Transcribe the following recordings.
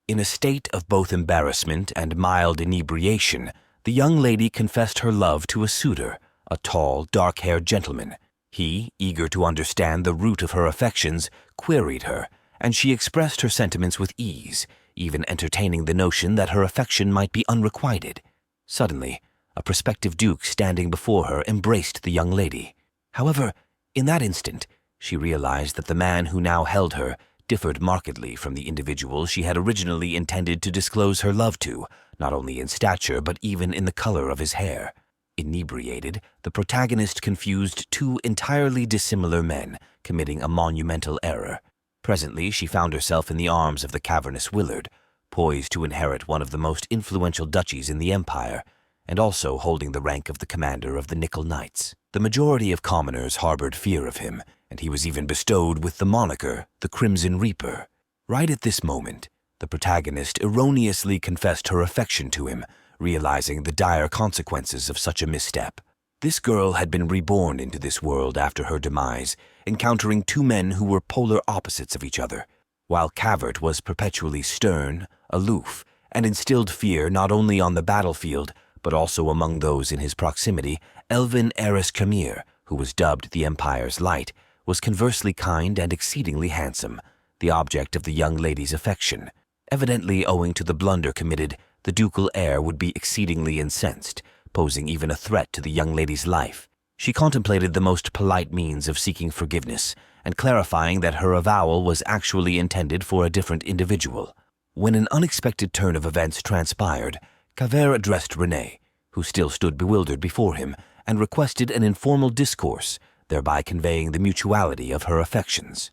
In a state of both embarrassment and mild inebriation, the young lady confessed her love to a suitor, a tall, dark-haired gentleman. He, eager to understand the root of her affections, queried her, and she expressed her sentiments with ease, even entertaining the notion that her affection might be unrequited. Suddenly, a prospective duke standing before her embraced the young lady. However, in that instant, she realized that the man who now held her differed markedly from the individual she had originally intended to disclose her love to, not only in stature but even in the color of his hair. Inebriated, the protagonist confused two entirely dissimilar men, committing a monumental error. Presently, she found herself in the arms of the cavernous Willard, poised to inherit one of the most influential duchies in the empire, and also holding the rank of the commander of the Nickel Knights. The majority of commoners harbored fear of him, and he was even bestowed with the moniker, the Crimson Reaper. Right at this moment, the protagonist erroneously confessed her affection to him, realizing the dire consequences of such a misstep. This girl had been reborn into this world after her demise, encountering two men who were polar opposites of each other. While Cavert was perpetually stern, aloof, and instilled fear not only on the battlefield, but also among those in his proximity, Elvin Eris Camir, who was dubbed the Empire's Light, was conversely kind and exceedingly handsome, the object of the young lady's affection. Evidently owing to the blunder committed, the ducal heir would be exceedingly incensed, posing even a threat to the young lady's life. She contemplated the most polite means of seeking forgiveness and clarifying that her avowal was actually intended for a different individual. When an unexpected turn of events transpired, Cavert addressed Renée, who still stood bewildered before him, and requested an informal discourse, thereby conveying the mutuality of her affections.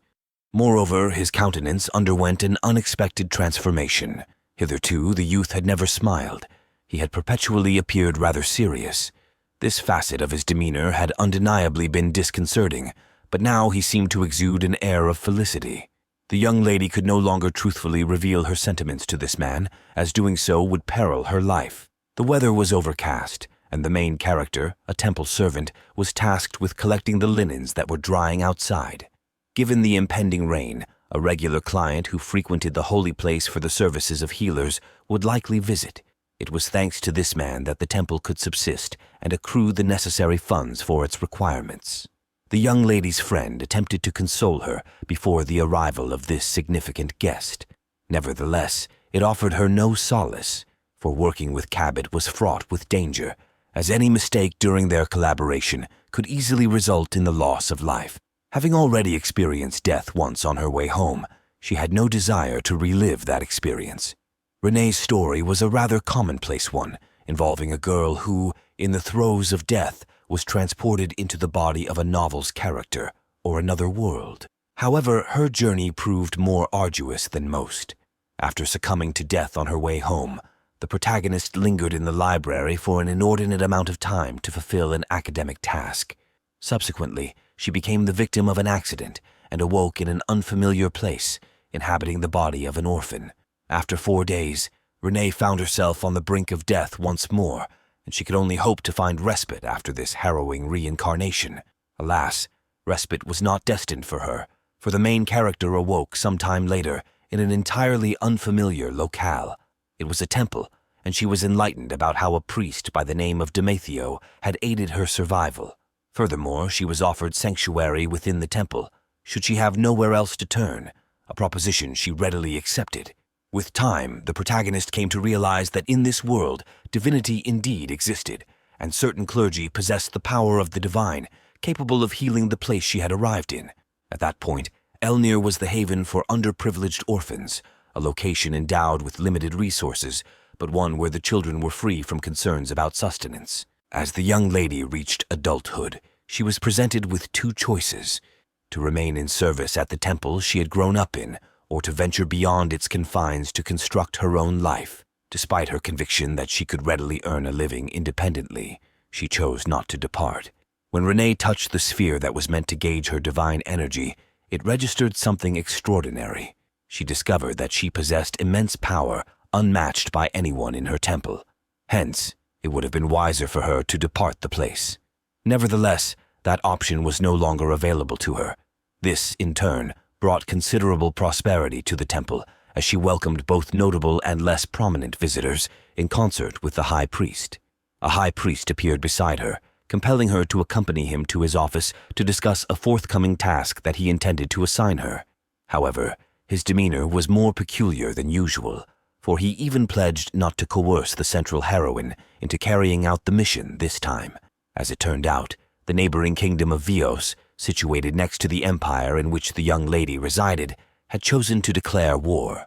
Moreover, his countenance underwent an unexpected transformation. Hitherto, the youth had never smiled. He had perpetually appeared rather serious. This facet of his demeanor had undeniably been disconcerting, but now he seemed to exude an air of felicity. The young lady could no longer truthfully reveal her sentiments to this man, as doing so would peril her life. The weather was overcast, and the main character, a temple servant, was tasked with collecting the linens that were drying outside. Given the impending rain, a regular client who frequented the holy place for the services of healers would likely visit. It was thanks to this man that the temple could subsist and accrue the necessary funds for its requirements. The young lady's friend attempted to console her before the arrival of this significant guest. Nevertheless, it offered her no solace, for working with Cabot was fraught with danger, as any mistake during their collaboration could easily result in the loss of life. Having already experienced death once on her way home, she had no desire to relive that experience. Renée's story was a rather commonplace one, involving a girl who, in the throes of death, was transported into the body of a novel's character or another world. However, her journey proved more arduous than most. After succumbing to death on her way home, the protagonist lingered in the library for an inordinate amount of time to fulfill an academic task. Subsequently, she became the victim of an accident and awoke in an unfamiliar place, inhabiting the body of an orphan. After 4 days, Renée found herself on the brink of death once more, and she could only hope to find respite after this harrowing reincarnation. Alas, respite was not destined for her, for the main character awoke some time later in an entirely unfamiliar locale. It was a temple, and she was enlightened about how a priest by the name of Demetrio had aided her survival. Furthermore, she was offered sanctuary within the temple, should she have nowhere else to turn, a proposition she readily accepted. With time, the protagonist came to realize that in this world, divinity indeed existed, and certain clergy possessed the power of the divine, capable of healing the place she had arrived in. At that point, Elnir was the haven for underprivileged orphans, a location endowed with limited resources, but one where the children were free from concerns about sustenance. As the young lady reached adulthood, she was presented with two choices: to remain in service at the temple she had grown up in, or to venture beyond its confines to construct her own life. Despite her conviction that she could readily earn a living independently, she chose not to depart. When Renée touched the sphere that was meant to gauge her divine energy, it registered something extraordinary. She discovered that she possessed immense power unmatched by anyone in her temple. Hence, it would have been wiser for her to depart the place. Nevertheless, that option was no longer available to her. This, in turn, brought considerable prosperity to the temple, as she welcomed both notable and less prominent visitors in concert with the high priest. A high priest appeared beside her, compelling her to accompany him to his office to discuss a forthcoming task that he intended to assign her. However, his demeanor was more peculiar than usual, for he even pledged not to coerce the central heroine into carrying out the mission this time. As it turned out, the neighboring kingdom of Vios, situated next to the empire in which the young lady resided, had chosen to declare war.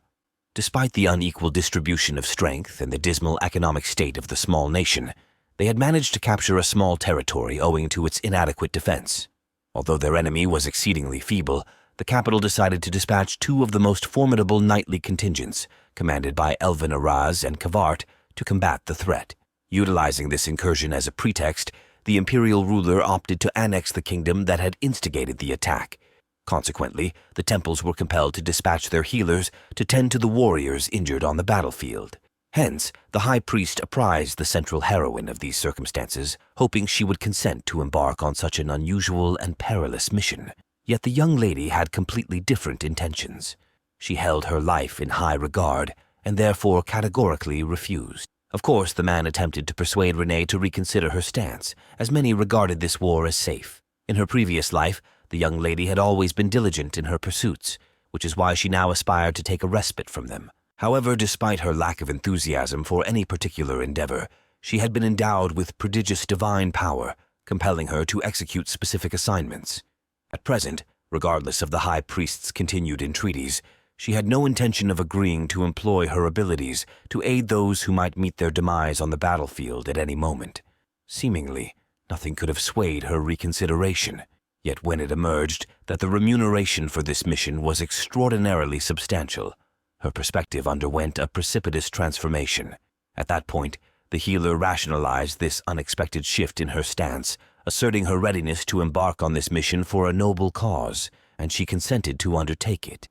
Despite the unequal distribution of strength and the dismal economic state of the small nation, they had managed to capture a small territory owing to its inadequate defense. Although their enemy was exceedingly feeble, the capital decided to dispatch two of the most formidable knightly contingents, commanded by Elvin Araz and Kavart, to combat the threat. Utilizing this incursion as a pretext, the imperial ruler opted to annex the kingdom that had instigated the attack. Consequently, the temples were compelled to dispatch their healers to tend to the warriors injured on the battlefield. Hence, the high priest apprised the central heroine of these circumstances, hoping she would consent to embark on such an unusual and perilous mission. Yet the young lady had completely different intentions. She held her life in high regard, and therefore categorically refused. Of course, the man attempted to persuade Renee to reconsider her stance, as many regarded this war as safe. In her previous life, the young lady had always been diligent in her pursuits, which is why she now aspired to take a respite from them. However, despite her lack of enthusiasm for any particular endeavor, she had been endowed with prodigious divine power, compelling her to execute specific assignments. At present, regardless of the high priest's continued entreaties, she had no intention of agreeing to employ her abilities to aid those who might meet their demise on the battlefield at any moment. Seemingly, nothing could have swayed her reconsideration. Yet when it emerged that the remuneration for this mission was extraordinarily substantial, her perspective underwent a precipitous transformation. At that point, the healer rationalized this unexpected shift in her stance, asserting her readiness to embark on this mission for a noble cause, and she consented to undertake it.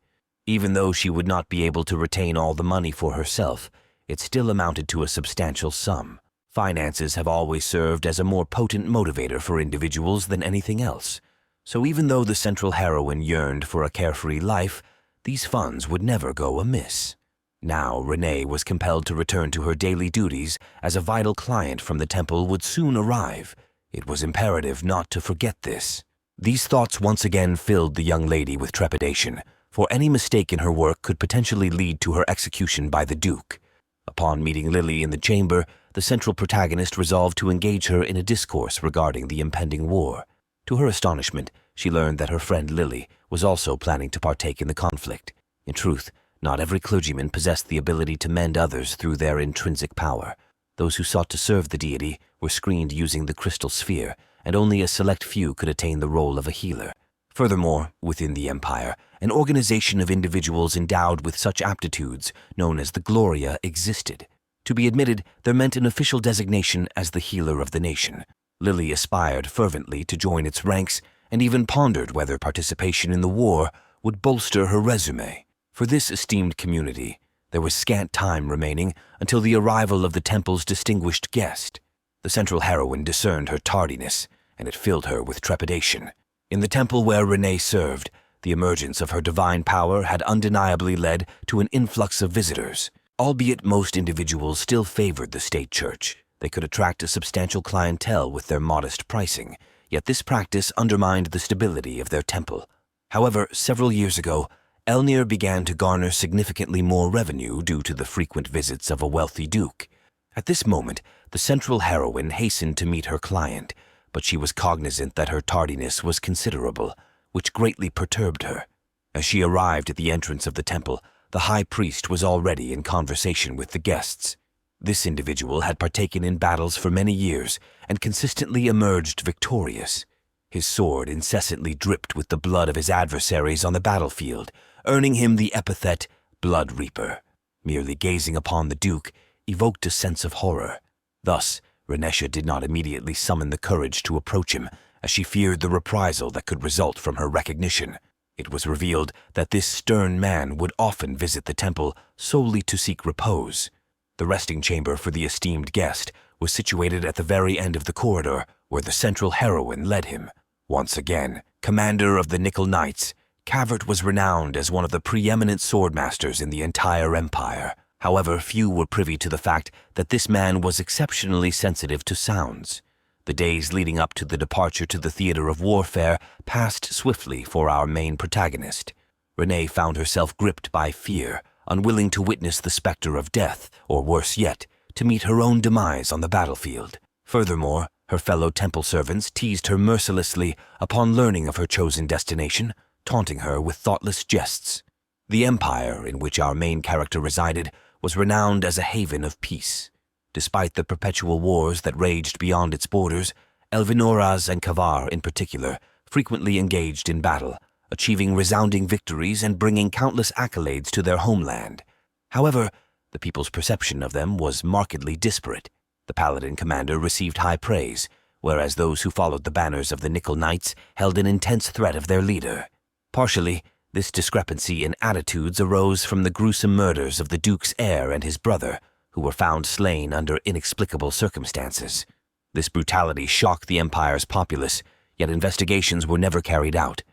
Even though she would not be able to retain all the money for herself, it still amounted to a substantial sum. Finances have always served as a more potent motivator for individuals than anything else. So even though the central heroine yearned for a carefree life, these funds would never go amiss. Now Renee was compelled to return to her daily duties, as a vital client from the temple would soon arrive. It was imperative not to forget this. These thoughts once again filled the young lady with trepidation, for any mistake in her work could potentially lead to her execution by the Duke. Upon meeting Lily in the chamber, the central protagonist resolved to engage her in a discourse regarding the impending war. To her astonishment, she learned that her friend Lily was also planning to partake in the conflict. In truth, not every clergyman possessed the ability to mend others through their intrinsic power. Those who sought to serve the deity were screened using the crystal sphere, and only a select few could attain the role of a healer. Furthermore, within the empire, an organization of individuals endowed with such aptitudes, known as the Gloria, existed. To be admitted, there meant an official designation as the healer of the nation. Lily aspired fervently to join its ranks, and even pondered whether participation in the war would bolster her resume. For this esteemed community, there was scant time remaining until the arrival of the temple's distinguished guest. The central heroine discerned her tardiness, and it filled her with trepidation. In the temple where Renee served, the emergence of her divine power had undeniably led to an influx of visitors. Albeit most individuals still favored the state church, they could attract a substantial clientele with their modest pricing, yet this practice undermined the stability of their temple. However, several years ago, Elnir began to garner significantly more revenue due to the frequent visits of a wealthy duke. At this moment, the central heroine hastened to meet her client, but she was cognizant that her tardiness was considerable, which greatly perturbed her. As she arrived at the entrance of the temple, the high priest was already in conversation with the guests. This individual had partaken in battles for many years and consistently emerged victorious. His sword incessantly dripped with the blood of his adversaries on the battlefield, earning him the epithet Blood Reaper. Merely gazing upon the Duke evoked a sense of horror. Thus, Renesha did not immediately summon the courage to approach him, as she feared the reprisal that could result from her recognition. It was revealed that this stern man would often visit the temple solely to seek repose. The resting chamber for the esteemed guest was situated at the very end of the corridor, where the central heroine led him. Once again, commander of the Nickel Knights, Cavert was renowned as one of the preeminent swordmasters in the entire empire. However, few were privy to the fact that this man was exceptionally sensitive to sounds. The days leading up to the departure to the theater of warfare passed swiftly for our main protagonist. Renee found herself gripped by fear, unwilling to witness the specter of death, or worse yet, to meet her own demise on the battlefield. Furthermore, her fellow temple servants teased her mercilessly upon learning of her chosen destination, taunting her with thoughtless jests. The empire in which our main character resided was renowned as a haven of peace. Despite the perpetual wars that raged beyond its borders, Elvinoras and Kavar in particular frequently engaged in battle, achieving resounding victories and bringing countless accolades to their homeland. However, the people's perception of them was markedly disparate. The paladin commander received high praise, whereas those who followed the banners of the Nickel Knights held an intense threat of their leader. Partially, this discrepancy in attitudes arose from the gruesome murders of the Duke's heir and his brother, who were found slain under inexplicable circumstances. This brutality shocked the Empire's populace, yet investigations were never carried out.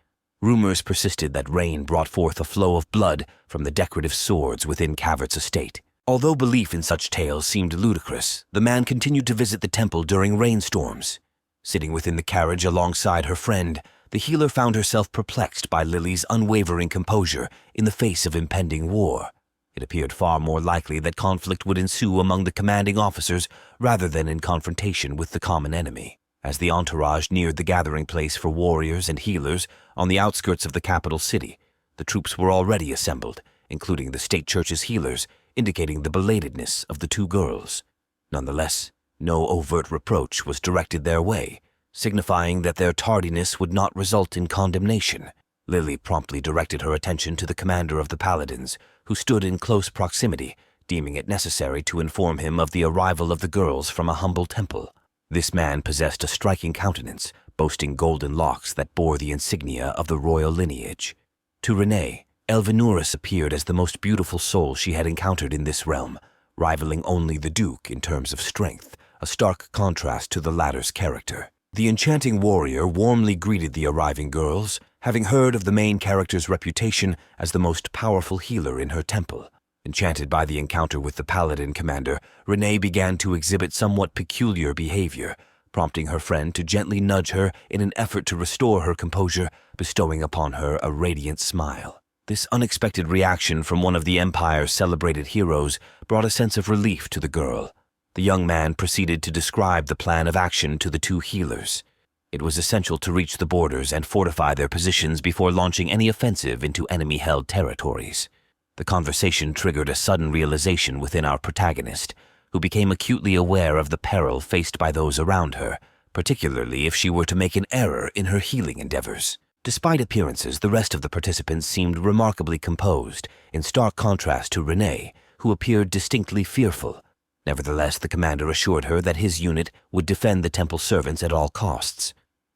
Rumors persisted that rain brought forth a flow of blood from the decorative swords within Cavert's estate. Although belief in such tales seemed ludicrous, the man continued to visit the temple during rainstorms. Sitting within the carriage alongside her friend, the healer found herself perplexed by Lily's unwavering composure in the face of impending war. It appeared far more likely that conflict would ensue among the commanding officers rather than in confrontation with the common enemy. As the entourage neared the gathering place for warriors and healers on the outskirts of the capital city, the troops were already assembled, including the state church's healers, indicating the belatedness of the two girls. Nonetheless, no overt reproach was directed their way, signifying that their tardiness would not result in condemnation. Lily promptly directed her attention to the commander of the paladins, who stood in close proximity, deeming it necessary to inform him of the arrival of the girls from a humble temple. This man possessed a striking countenance, boasting golden locks that bore the insignia of the royal lineage. To Renee, Elvinurus appeared as the most beautiful soul she had encountered in this realm, rivaling only the Duke in terms of strength, a stark contrast to the latter's character. The enchanting warrior warmly greeted the arriving girls, having heard of the main character's reputation as the most powerful healer in her temple. Enchanted by the encounter with the paladin commander, Renee began to exhibit somewhat peculiar behavior, prompting her friend to gently nudge her in an effort to restore her composure, bestowing upon her a radiant smile. This unexpected reaction from one of the Empire's celebrated heroes brought a sense of relief to the girl. The young man proceeded to describe the plan of action to the two healers. It was essential to reach the borders and fortify their positions before launching any offensive into enemy-held territories. The conversation triggered a sudden realization within our protagonist, who became acutely aware of the peril faced by those around her, particularly if she were to make an error in her healing endeavors. Despite appearances, the rest of the participants seemed remarkably composed, in stark contrast to Renee, who appeared distinctly fearful. Nevertheless, the commander assured her that his unit would defend the temple servants at all costs.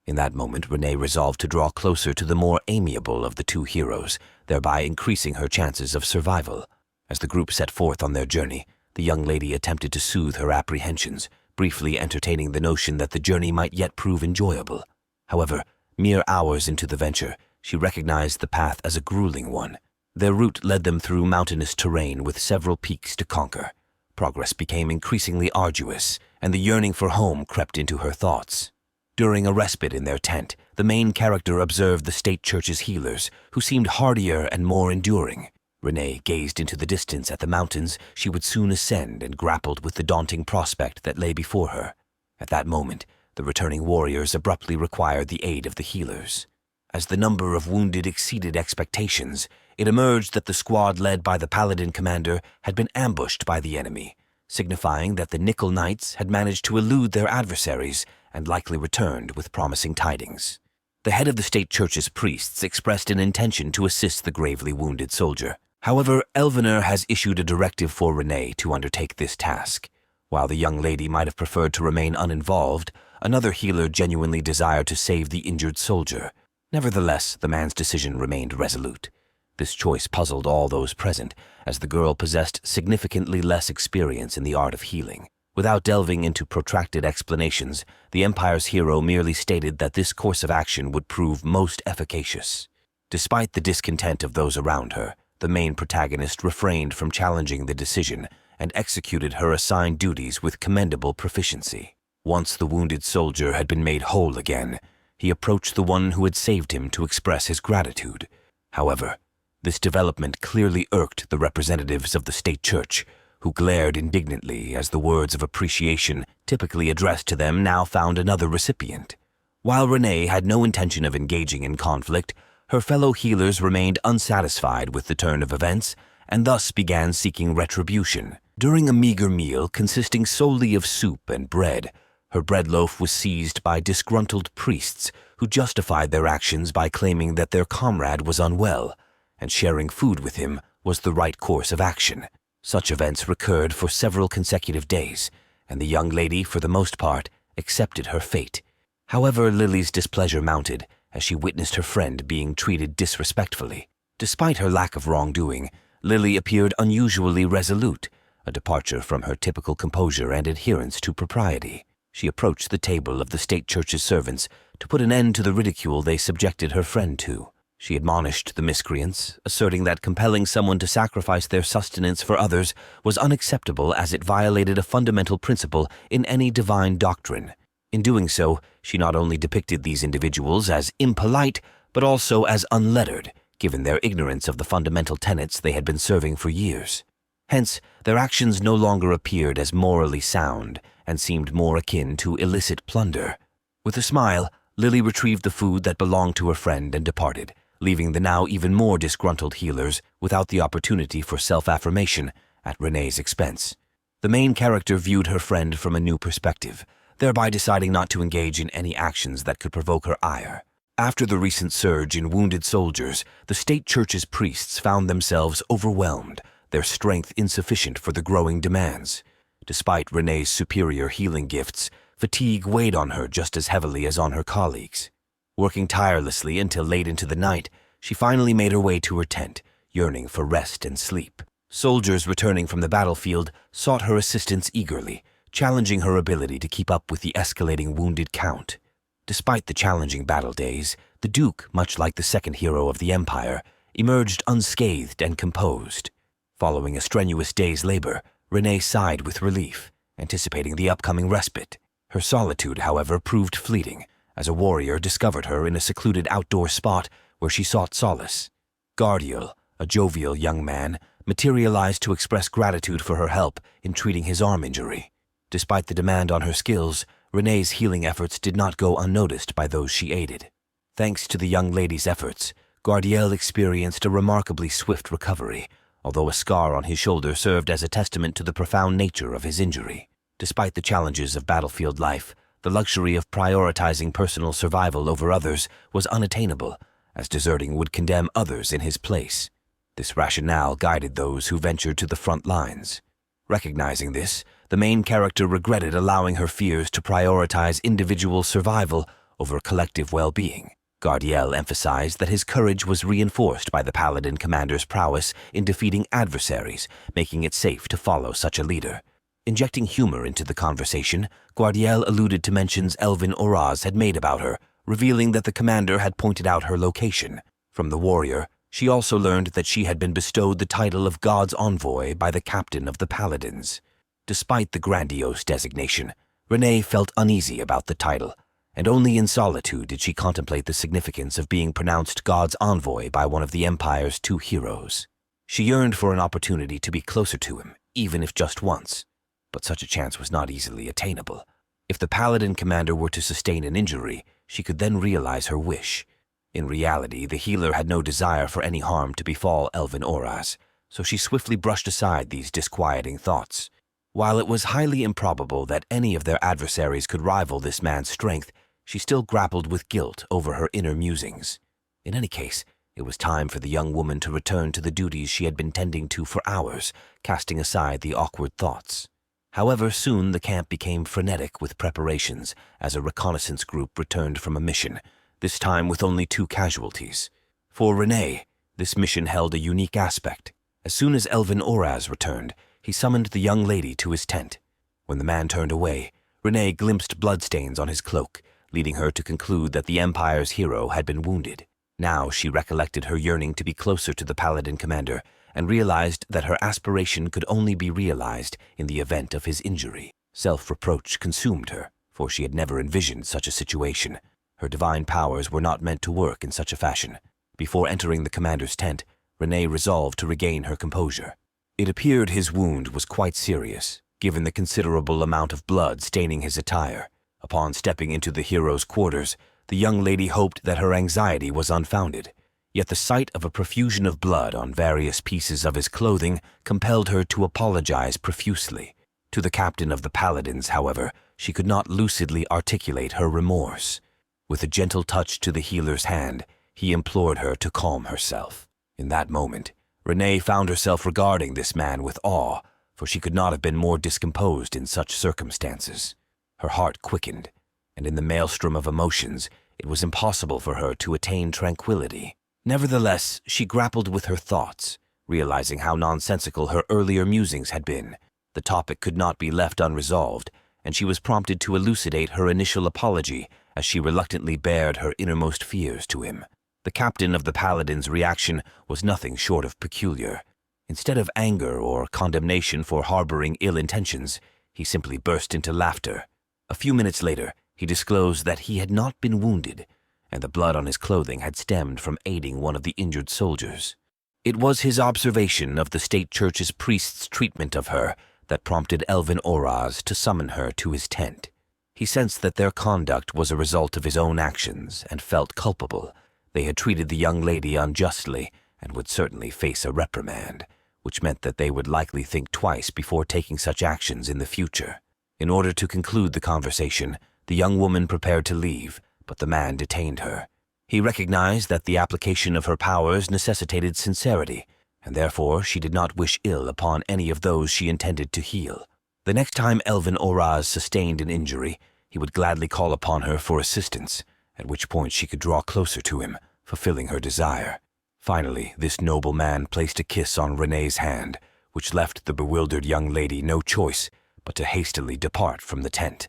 In that moment, Renee resolved to draw closer to the more amiable of the two heroes, thereby increasing her chances of survival. As the group set forth on their journey, the young lady attempted to soothe her apprehensions, briefly entertaining the notion that the journey might yet prove enjoyable. However, mere hours into the venture, she recognized the path as a grueling one. Their route led them through mountainous terrain with several peaks to conquer. Progress became increasingly arduous, and the yearning for home crept into her thoughts. During a respite in their tent, the main character observed the state church's healers, who seemed hardier and more enduring. Renee gazed into the distance at the mountains she would soon ascend and grappled with the daunting prospect that lay before her. At that moment, the returning warriors abruptly required the aid of the healers. As the number of wounded exceeded expectations, it emerged that the squad led by the paladin commander had been ambushed by the enemy, signifying that the Nickel Knights had managed to elude their adversaries and likely returned with promising tidings. The head of the state church's priests expressed an intention to assist the gravely wounded soldier. However, Elvener has issued a directive for Renee to undertake this task. While the young lady might have preferred to remain uninvolved, another healer genuinely desired to save the injured soldier. Nevertheless, the man's decision remained resolute. This choice puzzled all those present, as the girl possessed significantly less experience in the art of healing. Without delving into protracted explanations, the Empire's hero merely stated that this course of action would prove most efficacious. Despite the discontent of those around her, the main protagonist refrained from challenging the decision and executed her assigned duties with commendable proficiency. Once the wounded soldier had been made whole again, he approached the one who had saved him to express his gratitude. However, this development clearly irked the representatives of the state church, who glared indignantly as the words of appreciation typically addressed to them now found another recipient. While Renee had no intention of engaging in conflict, her fellow healers remained unsatisfied with the turn of events and thus began seeking retribution. During a meager meal consisting solely of soup and bread, her bread loaf was seized by disgruntled priests who justified their actions by claiming that their comrade was unwell, and sharing food with him was the right course of action. Such events recurred for several consecutive days, and the young lady, for the most part, accepted her fate. However, Lily's displeasure mounted as she witnessed her friend being treated disrespectfully. Despite her lack of wrongdoing, Lily appeared unusually resolute, a departure from her typical composure and adherence to propriety. She approached the table of the state church's servants to put an end to the ridicule they subjected her friend to. She admonished the miscreants, asserting that compelling someone to sacrifice their sustenance for others was unacceptable as it violated a fundamental principle in any divine doctrine. In doing so, she not only depicted these individuals as impolite, but also as unlettered, given their ignorance of the fundamental tenets they had been serving for years. Hence, their actions no longer appeared as morally sound and seemed more akin to illicit plunder. With a smile, Lily retrieved the food that belonged to her friend and departed, leaving the now even more disgruntled healers without the opportunity for self-affirmation at Renee's expense. The main character viewed her friend from a new perspective, thereby deciding not to engage in any actions that could provoke her ire. After the recent surge in wounded soldiers, the state church's priests found themselves overwhelmed, their strength insufficient for the growing demands. Despite Renee's superior healing gifts, fatigue weighed on her just as heavily as on her colleagues. Working tirelessly until late into the night, she finally made her way to her tent, yearning for rest and sleep. Soldiers returning from the battlefield sought her assistance eagerly, challenging her ability to keep up with the escalating wounded count. Despite the challenging battle days, the Duke, much like the second hero of the Empire, emerged unscathed and composed. Following a strenuous day's labor, Renee sighed with relief, anticipating the upcoming respite. Her solitude, however, proved fleeting, as a warrior discovered her in a secluded outdoor spot where she sought solace. Gardiel, a jovial young man, materialized to express gratitude for her help in treating his arm injury. Despite the demand on her skills, Renee's healing efforts did not go unnoticed by those she aided. Thanks to the young lady's efforts, Gardiel experienced a remarkably swift recovery, although a scar on his shoulder served as a testament to the profound nature of his injury. Despite the challenges of battlefield life, the luxury of prioritizing personal survival over others was unattainable, as deserting would condemn others in his place. This rationale guided those who ventured to the front lines. Recognizing this, the main character regretted allowing her fears to prioritize individual survival over collective well-being. Gardiel emphasized that his courage was reinforced by the Paladin commander's prowess in defeating adversaries, making it safe to follow such a leader. Injecting humor into the conversation, Gardiel alluded to mentions Elvin Oraz had made about her, revealing that the commander had pointed out her location. From the warrior, she also learned that she had been bestowed the title of God's Envoy by the captain of the Paladins. Despite the grandiose designation, Renee felt uneasy about the title, and only in solitude did she contemplate the significance of being pronounced God's Envoy by one of the Empire's two heroes. She yearned for an opportunity to be closer to him, even if just once. But such a chance was not easily attainable. If the Paladin commander were to sustain an injury, she could then realize her wish. In reality, the healer had no desire for any harm to befall Elvin Oraz, so she swiftly brushed aside these disquieting thoughts. While it was highly improbable that any of their adversaries could rival this man's strength, she still grappled with guilt over her inner musings. In any case, it was time for the young woman to return to the duties she had been tending to for hours, casting aside the awkward thoughts. However, soon the camp became frenetic with preparations as a reconnaissance group returned from a mission, this time with only 2 casualties. For Renee, this mission held a unique aspect. As soon as Elvin Oraz returned, he summoned the young lady to his tent. When the man turned away, Renee glimpsed bloodstains on his cloak, leading her to conclude that the Empire's hero had been wounded. Now she recollected her yearning to be closer to the Paladin commander and realized that her aspiration could only be realized in the event of his injury. Self-reproach consumed her, for she had never envisioned such a situation. Her divine powers were not meant to work in such a fashion. Before entering the commander's tent, Renee resolved to regain her composure. It appeared his wound was quite serious, given the considerable amount of blood staining his attire. Upon stepping into the hero's quarters, the young lady hoped that her anxiety was unfounded. Yet the sight of a profusion of blood on various pieces of his clothing compelled her to apologize profusely. To the captain of the Paladins, however, she could not lucidly articulate her remorse. With a gentle touch to the healer's hand, he implored her to calm herself. In that moment, Renee found herself regarding this man with awe, for she could not have been more discomposed in such circumstances. Her heart quickened, and in the maelstrom of emotions, it was impossible for her to attain tranquility. Nevertheless, she grappled with her thoughts, realizing how nonsensical her earlier musings had been. The topic could not be left unresolved, and she was prompted to elucidate her initial apology as she reluctantly bared her innermost fears to him. The captain of the Paladin's reaction was nothing short of peculiar. Instead of anger or condemnation for harboring ill intentions, he simply burst into laughter. A few minutes later, he disclosed that he had not been wounded, and the blood on his clothing had stemmed from aiding one of the injured soldiers. It was his observation of the state church's priest's treatment of her that prompted Elvin Oraz to summon her to his tent. He sensed that their conduct was a result of his own actions and felt culpable. They had treated the young lady unjustly and would certainly face a reprimand, which meant that they would likely think twice before taking such actions in the future. In order to conclude the conversation, the young woman prepared to leave, but the man detained her. He recognized that the application of her powers necessitated sincerity, and therefore she did not wish ill upon any of those she intended to heal. The next time Elvin Oraz sustained an injury, he would gladly call upon her for assistance, at which point she could draw closer to him, fulfilling her desire. Finally, this noble man placed a kiss on Renee's hand, which left the bewildered young lady no choice but to hastily depart from the tent.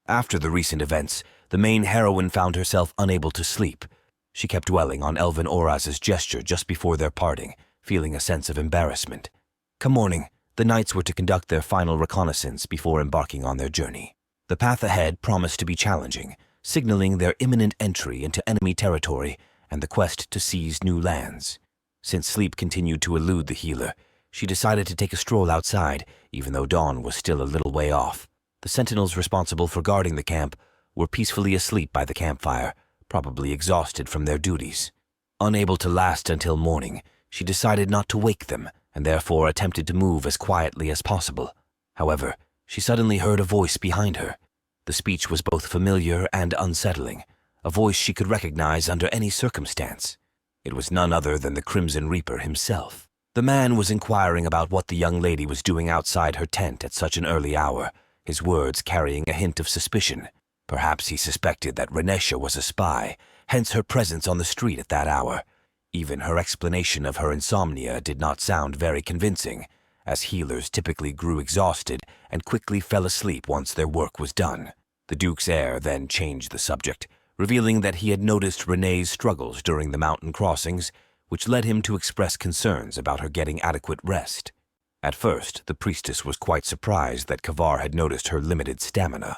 After the recent events, the main heroine found herself unable to sleep. She kept dwelling on Elvin Oras's gesture just before their parting, feeling a sense of embarrassment. Come morning, the knights were to conduct their final reconnaissance before embarking on their journey. The path ahead promised to be challenging, signaling their imminent entry into enemy territory and the quest to seize new lands. Since sleep continued to elude the healer, she decided to take a stroll outside, even though dawn was still a little way off. The sentinels responsible for guarding the camp were peacefully asleep by the campfire, probably exhausted from their duties. Unable to last until morning, she decided not to wake them and therefore attempted to move as quietly as possible. However, she suddenly heard a voice behind her. The speech was both familiar and unsettling, a voice she could recognize under any circumstance. It was none other than the Crimson Reaper himself. The man was inquiring about what the young lady was doing outside her tent at such an early hour, his words carrying a hint of suspicion. Perhaps he suspected that Renesha was a spy, hence her presence on the street at that hour. Even her explanation of her insomnia did not sound very convincing, as healers typically grew exhausted and quickly fell asleep once their work was done. The Duke's heir then changed the subject, revealing that he had noticed Renee's struggles during the mountain crossings, which led him to express concerns about her getting adequate rest. At first, the priestess was quite surprised that Kavar had noticed her limited stamina.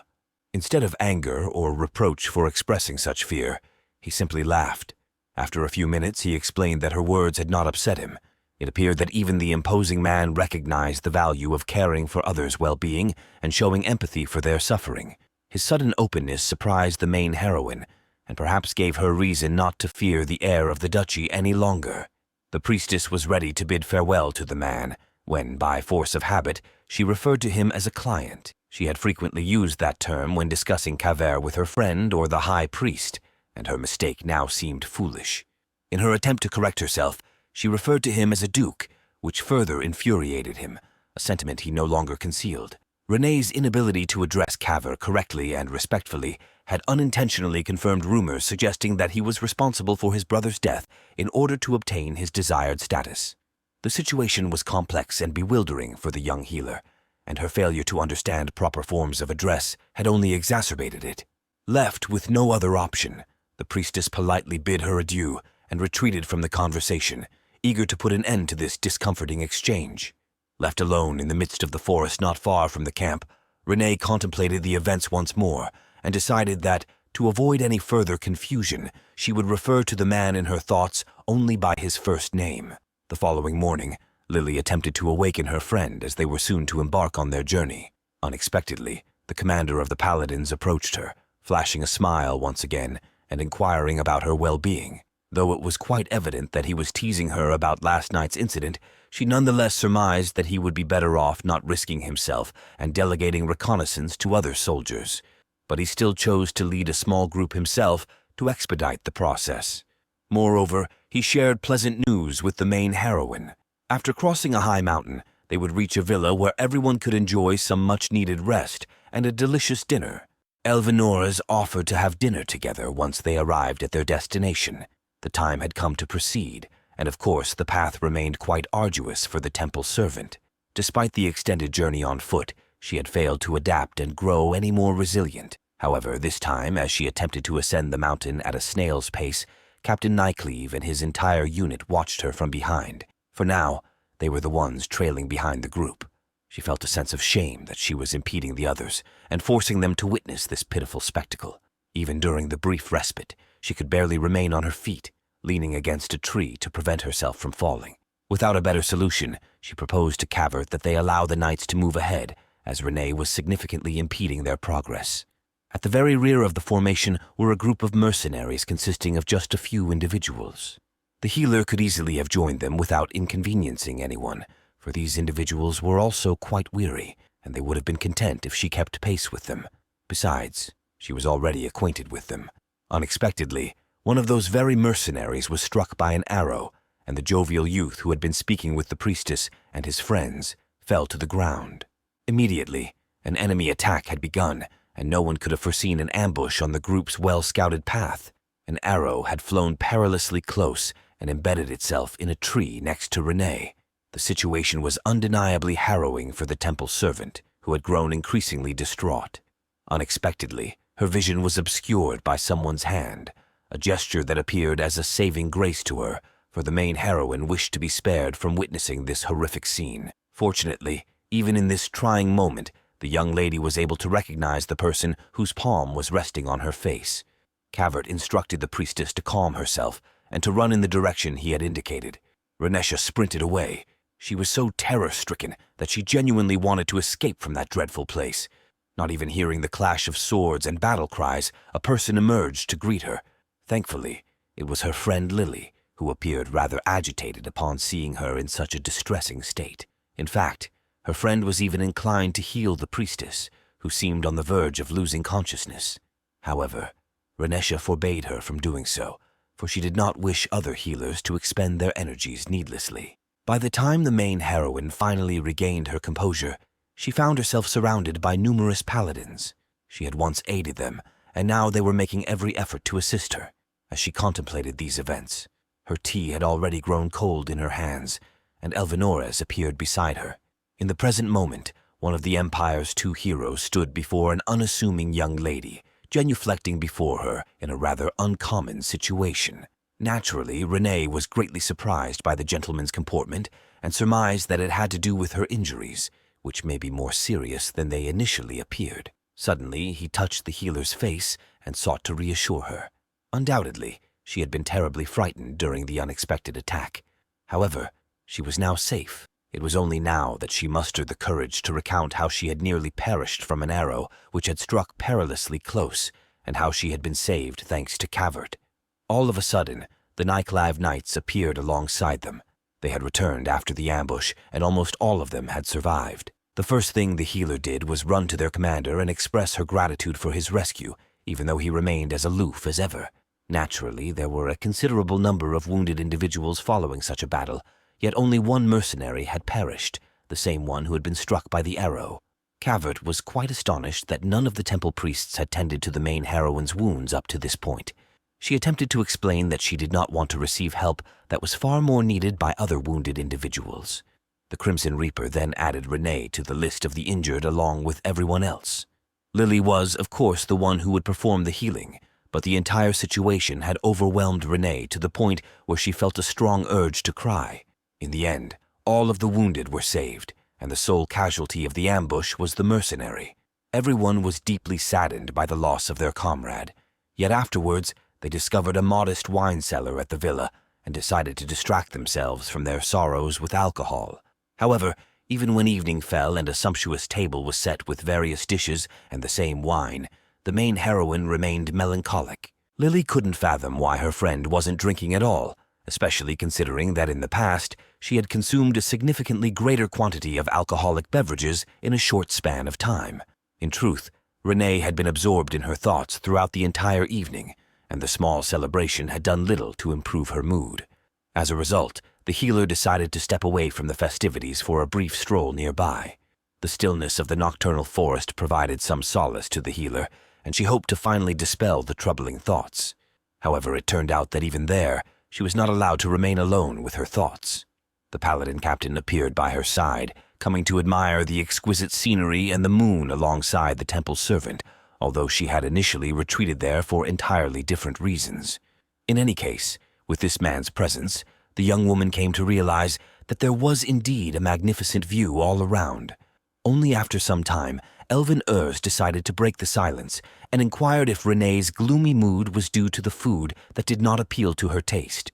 Instead of anger or reproach for expressing such fear, he simply laughed. After a few minutes, he explained that her words had not upset him. It appeared that even the imposing man recognized the value of caring for others' well-being and showing empathy for their suffering. His sudden openness surprised the main heroine, and perhaps gave her reason not to fear the heir of the duchy any longer. The priestess was ready to bid farewell to the man, when, by force of habit, she referred to him as a client. She had frequently used that term when discussing Kaver with her friend or the high priest, and her mistake now seemed foolish. In her attempt to correct herself, she referred to him as a duke, which further infuriated him, a sentiment he no longer concealed. Renee's inability to address Kaver correctly and respectfully had unintentionally confirmed rumors suggesting that he was responsible for his brother's death in order to obtain his desired status. The situation was complex and bewildering for the young healer, and her failure to understand proper forms of address had only exacerbated it. Left with no other option, the priestess politely bid her adieu and retreated from the conversation, eager to put an end to this discomforting exchange. Left alone in the midst of the forest not far from the camp, Renee contemplated the events once more and decided that, to avoid any further confusion, she would refer to the man in her thoughts only by his first name. The following morning, Lily attempted to awaken her friend as they were soon to embark on their journey. Unexpectedly, the commander of the paladins approached her, flashing a smile once again and inquiring about her well-being. Though it was quite evident that he was teasing her about last night's incident, she nonetheless surmised that he would be better off not risking himself and delegating reconnaissance to other soldiers. But he still chose to lead a small group himself to expedite the process. Moreover, he shared pleasant news with the main heroine. After crossing a high mountain, they would reach a villa where everyone could enjoy some much-needed rest and a delicious dinner. Elvinora's offered to have dinner together once they arrived at their destination. The time had come to proceed, and of course the path remained quite arduous for the temple servant. Despite the extended journey on foot, she had failed to adapt and grow any more resilient. However, this time, as she attempted to ascend the mountain at a snail's pace, Captain Nycleve and his entire unit watched her from behind. For now, they were the ones trailing behind the group. She felt a sense of shame that she was impeding the others and forcing them to witness this pitiful spectacle. Even during the brief respite, she could barely remain on her feet, leaning against a tree to prevent herself from falling. Without a better solution, she proposed to Cavert that they allow the knights to move ahead, as Renee was significantly impeding their progress. At the very rear of the formation were a group of mercenaries consisting of just a few individuals. The healer could easily have joined them without inconveniencing anyone, for these individuals were also quite weary, and they would have been content if she kept pace with them. Besides, she was already acquainted with them. Unexpectedly, one of those very mercenaries was struck by an arrow, and the jovial youth who had been speaking with the priestess and his friends fell to the ground. Immediately, an enemy attack had begun, and no one could have foreseen an ambush on the group's well-scouted path. An arrow had flown perilously close and embedded itself in a tree next to Renee. The situation was undeniably harrowing for the temple servant, who had grown increasingly distraught. Unexpectedly, her vision was obscured by someone's hand, a gesture that appeared as a saving grace to her, for the main heroine wished to be spared from witnessing this horrific scene. Fortunately, even in this trying moment, the young lady was able to recognize the person whose palm was resting on her face. Cavert instructed the priestess to calm herself and to run in the direction he had indicated. Renesha sprinted away. She was so terror-stricken that she genuinely wanted to escape from that dreadful place. Not even hearing the clash of swords and battle cries, a person emerged to greet her. Thankfully, it was her friend Lily, who appeared rather agitated upon seeing her in such a distressing state. In fact, her friend was even inclined to heal the priestess, who seemed on the verge of losing consciousness. However, Renesha forbade her from doing so, for she did not wish other healers to expend their energies needlessly. By the time the main heroine finally regained her composure, she found herself surrounded by numerous paladins. She had once aided them, and now they were making every effort to assist her. As she contemplated these events, her tea had already grown cold in her hands, and Elvinora's appeared beside her. In the present moment, one of the Empire's two heroes stood before an unassuming young lady, genuflecting before her in a rather uncommon situation. Naturally, Renee was greatly surprised by the gentleman's comportment and surmised that it had to do with her injuries, which may be more serious than they initially appeared. Suddenly, he touched the healer's face and sought to reassure her. Undoubtedly, she had been terribly frightened during the unexpected attack. However, she was now safe. It was only now that she mustered the courage to recount how she had nearly perished from an arrow which had struck perilously close, and how she had been saved thanks to Cavert. All of a sudden, the Nyclave knights appeared alongside them. They had returned after the ambush, and almost all of them had survived. The first thing the healer did was run to their commander and express her gratitude for his rescue, even though he remained as aloof as ever. Naturally, there were a considerable number of wounded individuals following such a battle, yet only one mercenary had perished, the same one who had been struck by the arrow. Cavert was quite astonished that none of the temple priests had tended to the main heroine's wounds up to this point. She attempted to explain that she did not want to receive help that was far more needed by other wounded individuals. The Crimson Reaper then added Renee to the list of the injured along with everyone else. Lily was, of course, the one who would perform the healing, but the entire situation had overwhelmed Renee to the point where she felt a strong urge to cry. In the end, all of the wounded were saved, and the sole casualty of the ambush was the mercenary. Everyone was deeply saddened by the loss of their comrade, yet afterwards they discovered a modest wine cellar at the villa and decided to distract themselves from their sorrows with alcohol. However, even when evening fell and a sumptuous table was set with various dishes and the same wine, the main heroine remained melancholic. Lily couldn't fathom why her friend wasn't drinking at all, especially considering that in the past she had consumed a significantly greater quantity of alcoholic beverages in a short span of time. In truth, Renee had been absorbed in her thoughts throughout the entire evening, and the small celebration had done little to improve her mood. As a result, the healer decided to step away from the festivities for a brief stroll nearby. The stillness of the nocturnal forest provided some solace to the healer, and she hoped to finally dispel the troubling thoughts. However, it turned out that even there, she was not allowed to remain alone with her thoughts. The paladin captain appeared by her side, coming to admire the exquisite scenery and the moon alongside the temple servant, although she had initially retreated there for entirely different reasons. In any case, with this man's presence, the young woman came to realize that there was indeed a magnificent view all around. Only after some time, Elven Urs decided to break the silence and inquired if Renee's gloomy mood was due to the food that did not appeal to her taste.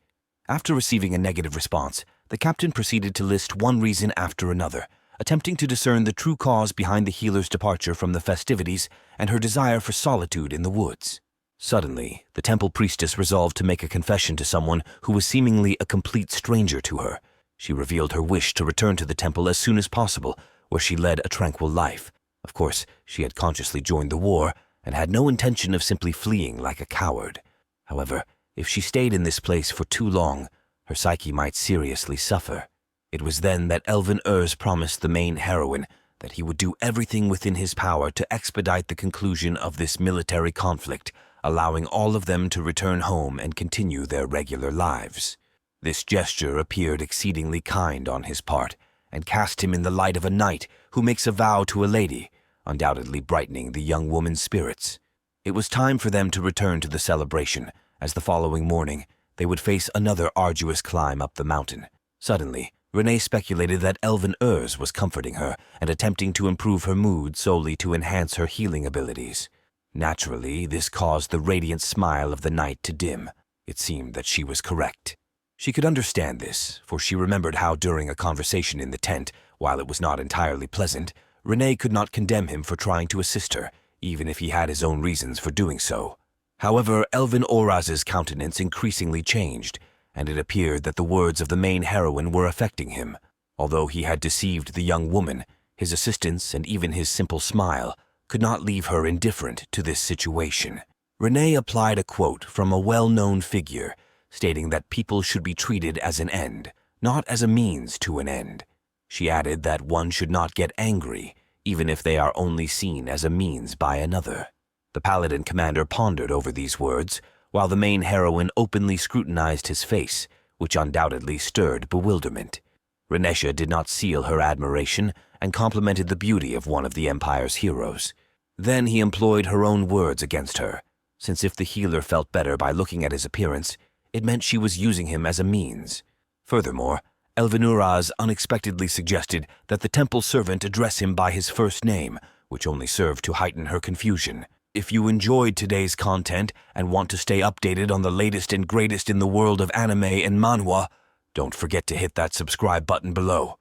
After receiving a negative response, the captain proceeded to list one reason after another, attempting to discern the true cause behind the healer's departure from the festivities and her desire for solitude in the woods. Suddenly, the temple priestess resolved to make a confession to someone who was seemingly a complete stranger to her. She revealed her wish to return to the temple as soon as possible, where she led a tranquil life. Of course, she had consciously joined the war and had no intention of simply fleeing like a coward. However, if she stayed in this place for too long, her psyche might seriously suffer. It was then that Elven Urs promised the main heroine that he would do everything within his power to expedite the conclusion of this military conflict, allowing all of them to return home and continue their regular lives. This gesture appeared exceedingly kind on his part, and cast him in the light of a knight who makes a vow to a lady, undoubtedly brightening the young woman's spirits. It was time for them to return to the celebration, as the following morning they would face another arduous climb up the mountain. Suddenly, Renee speculated that Elven Urs was comforting her and attempting to improve her mood solely to enhance her healing abilities. Naturally, this caused the radiant smile of the knight to dim. It seemed that she was correct. She could understand this, for she remembered how during a conversation in the tent, while it was not entirely pleasant, Renee could not condemn him for trying to assist her, even if he had his own reasons for doing so. However, Elven Oraz's countenance increasingly changed, and it appeared that the words of the main heroine were affecting him. Although he had deceived the young woman, his assistance and even his simple smile could not leave her indifferent to this situation. Renee applied a quote from a well-known figure, stating that people should be treated as an end, not as a means to an end. She added that one should not get angry, even if they are only seen as a means by another. The paladin commander pondered over these words, while the main heroine openly scrutinized his face, which undoubtedly stirred bewilderment. Renesha did not seal her admiration and complimented the beauty of one of the Empire's heroes. Then he employed her own words against her, since if the healer felt better by looking at his appearance, it meant she was using him as a means. Furthermore, Elvenuraz unexpectedly suggested that the temple servant address him by his first name, which only served to heighten her confusion. If you enjoyed today's content and want to stay updated on the latest and greatest in the world of anime and manhwa, don't forget to hit that subscribe button below.